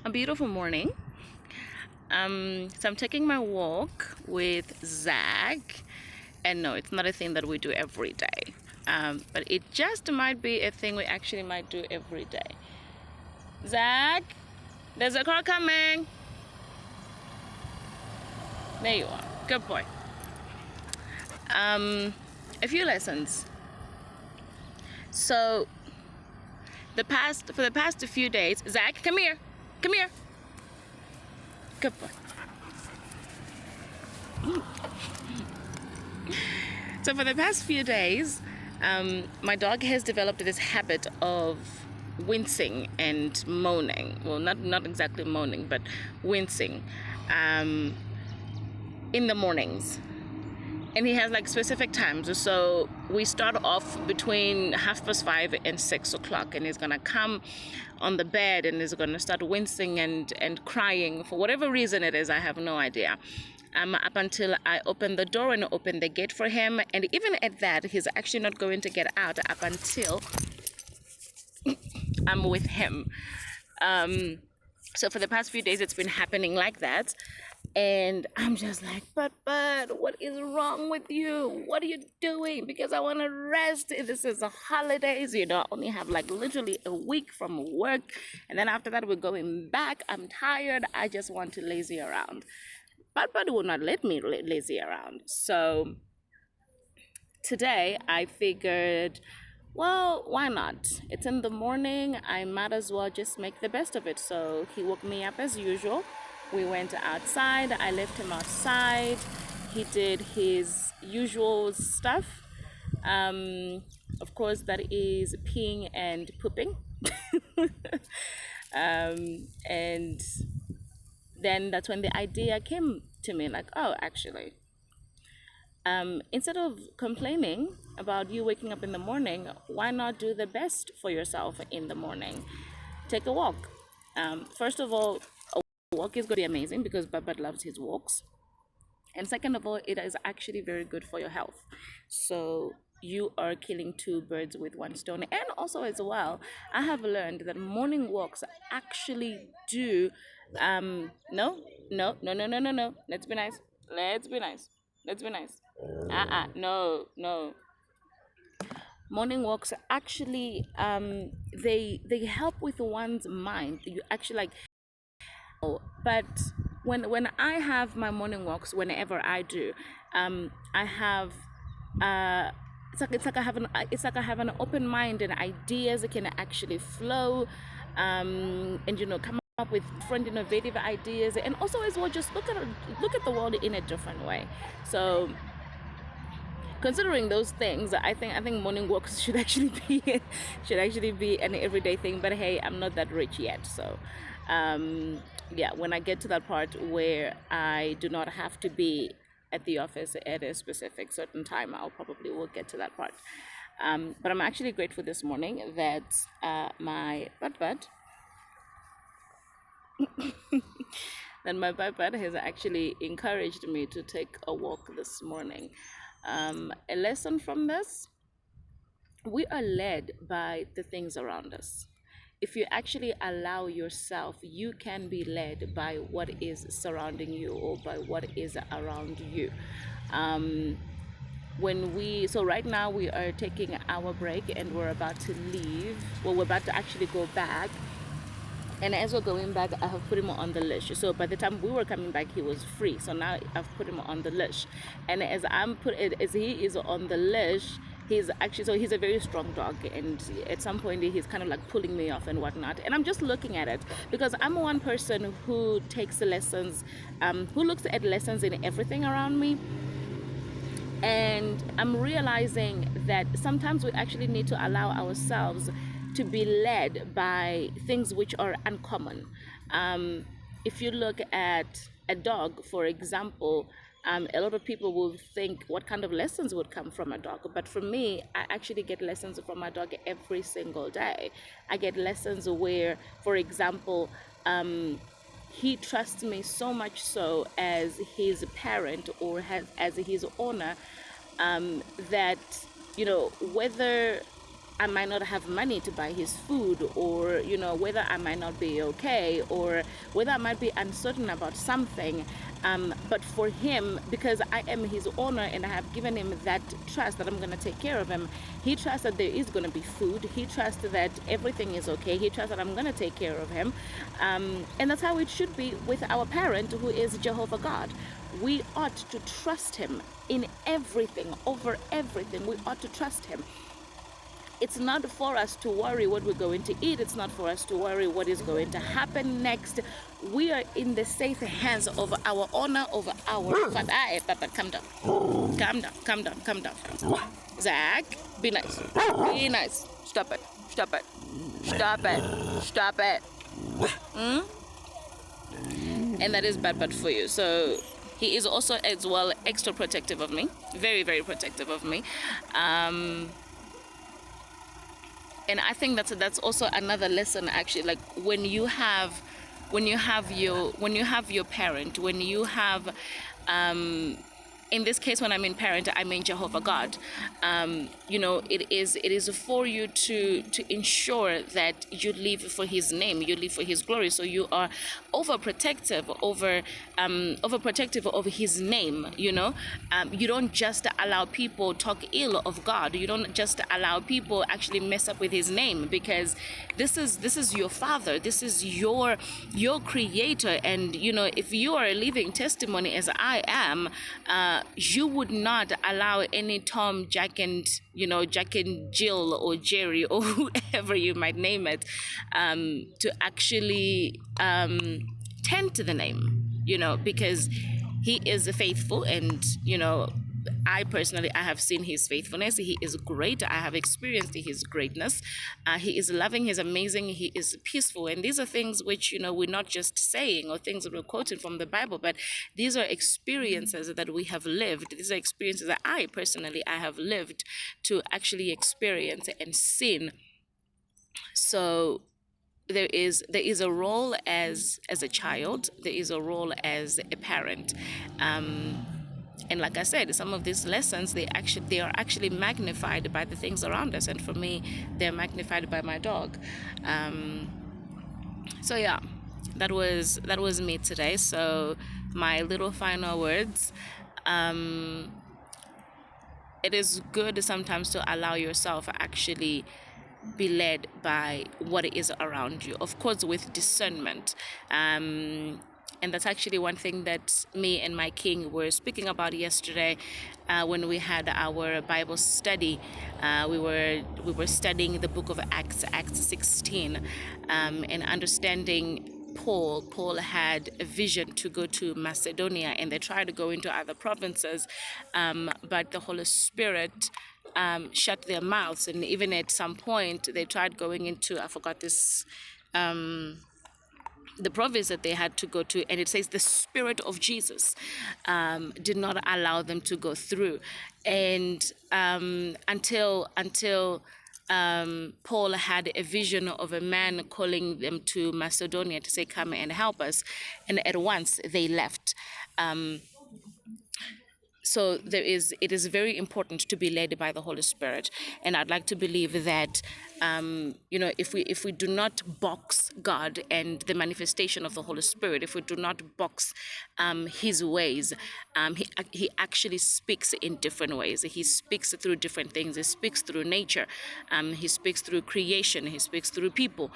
A beautiful morning. So I'm taking my walk with Zack, and no, it's not a thing that we do every day. But it just might be a thing we actually might do every day. Zack, there's a car coming. There you are. Good boy. A few lessons. So for the past few days, Zack, come here. Come here. Good boy. So for the past few days, my dog has developed this habit of wincing and moaning. Well, not exactly moaning, but wincing in the mornings. And he has like specific times. So we start off between 5:30 and 6 o'clock, and he's gonna come on the bed and he's gonna start wincing and crying for whatever reason it is. I have no idea. Up until I open the door and open the gate for him, and even at that, he's actually not going to get out up until I'm with him. So for the past few days, it's been happening like that. And I'm just like, but, what is wrong with you? What are you doing? Because I want to rest. This is the holidays, I only have like literally a week from work. And then after that, we're going back. I'm tired. I just want to lazy around. But will not let me lazy around. So today I figured, well, why not? It's in the morning. I might as well just make the best of it. So he woke me up as usual. We went outside. I left him outside. He did his usual stuff. Of course, that is peeing and pooping. And then that's when the idea came to me, like, oh, actually, instead of complaining about you waking up in the morning, why not do the best for yourself in the morning? Take a walk. First of all, a walk is going to be amazing because Baba loves his walks. And second of all, it is actually very good for your health. So you are killing two birds with one stone. And also as well, I have learned that morning walks actually do no. Let's be nice. No. Morning walks actually they help with one's mind. You actually like, but when I have my morning walks, whenever I do, I have I have an open mind, and ideas can actually flow, and come up with different innovative ideas, and also as well just look at the world in a different way. So considering those things, I think morning walks should actually be an everyday thing. But hey, I'm not that rich yet, so yeah, when I get to that part where I do not have to be at the office at a specific certain time, I'll probably will get to that part. But I'm actually grateful this morning that my butt that my butt has actually encouraged me to take a walk this morning. A lesson from this: we are led by the things around us. If you actually allow yourself, you can be led by what is surrounding you or by what is around you. So right now we are taking our break and we're about to leave. Well, we're about to actually go back. And as we're going back, I have put him on the leash. So by the time we were coming back, he was free. So now I've put him on the leash. And as he is on the leash, he's a very strong dog, and at some point he's kind of like pulling me off and whatnot, and I'm just looking at it because I'm one person who takes the lessons, who looks at lessons in everything around me. And I'm realizing that sometimes we actually need to allow ourselves to be led by things which are uncommon. If you look at a dog, for example, a lot of people will think what kind of lessons would come from a dog. But for me, I actually get lessons from my dog every single day. I get lessons where, for example, he trusts me so much so as his parent or as his owner, that, whether I might not have money to buy his food, or whether I might not be okay, or whether I might be uncertain about something. But for him, because I am his owner and I have given him that trust that I'm going to take care of him, he trusts that there is going to be food. He trusts that everything is okay. He trusts that I'm going to take care of him. And that's how it should be with our parent, who is Jehovah God. We ought to trust him in everything, over everything. We ought to trust him. It's not for us to worry what we're going to eat. It's not for us to worry what is going to happen next. We are in the safe hands of our owner, over our father. Hey, Papa, calm down. Calm down, calm down, calm down. Zack, be nice. Be nice. Stop it. Stop it. Stop it. Stop it. And that is bad for you. So he is also as well extra protective of me. Very, very protective of me. And I think that's also another lesson, actually. Like when you have your parent, when you have in this case, when I mean parent, I mean Jehovah God. It is for you to ensure that you live for His name, you live for His glory. So you are overprotective of His name. You don't just allow people talk ill of God. You don't just allow people actually mess up with His name, because this is your Father. This is your Creator. And if you are a living testimony, as I am, you would not allow any Tom, Jack and Jill or Jerry or whoever you might name it to actually tend to the name, because He is faithful. And I personally, I have seen His faithfulness. He is great. I have experienced His greatness. He is loving. He's amazing. He is peaceful. And these are things which, we're not just saying, or things that we're quoting from the Bible, but these are experiences that we have lived. These are experiences that I personally, I have lived to actually experience and seen. So there is a role as a child. There is a role as a parent. And like I said, some of these lessons, they are actually magnified by the things around us. And for me, they're magnified by my dog. So yeah, that was me today. So my little final words. It is good sometimes to allow yourself actually be led by what is around you, of course, with discernment. And that's actually one thing that me and my king were speaking about yesterday when we had our Bible study. We were studying the book of Acts 16, and understanding Paul had a vision to go to Macedonia, and they tried to go into other provinces, but the Holy Spirit shut their mouths. And even at some point they tried going into, I forgot this, the province that they had to go to, and it says the Spirit of Jesus did not allow them to go through. And until Paul had a vision of a man calling them to Macedonia to say, come and help us, and at once they left. So it is very important to be led by the Holy Spirit. And I'd like to believe that, if we do not box God and the manifestation of the Holy Spirit, if we do not box His ways, he actually speaks in different ways. He speaks through different things. He speaks through nature. He speaks through creation. He speaks through people.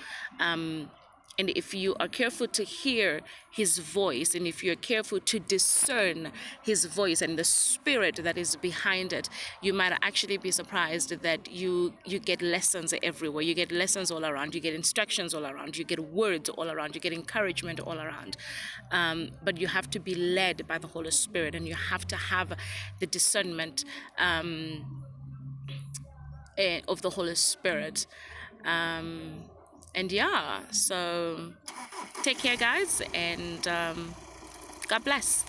And if you are careful to hear His voice, and if you're careful to discern His voice and the spirit that is behind it, you might actually be surprised that you get lessons everywhere. You get lessons all around. You get instructions all around. You get words all around. You get encouragement all around. But you have to be led by the Holy Spirit, and you have to have the discernment of the Holy Spirit. And yeah, so take care, guys, and God bless.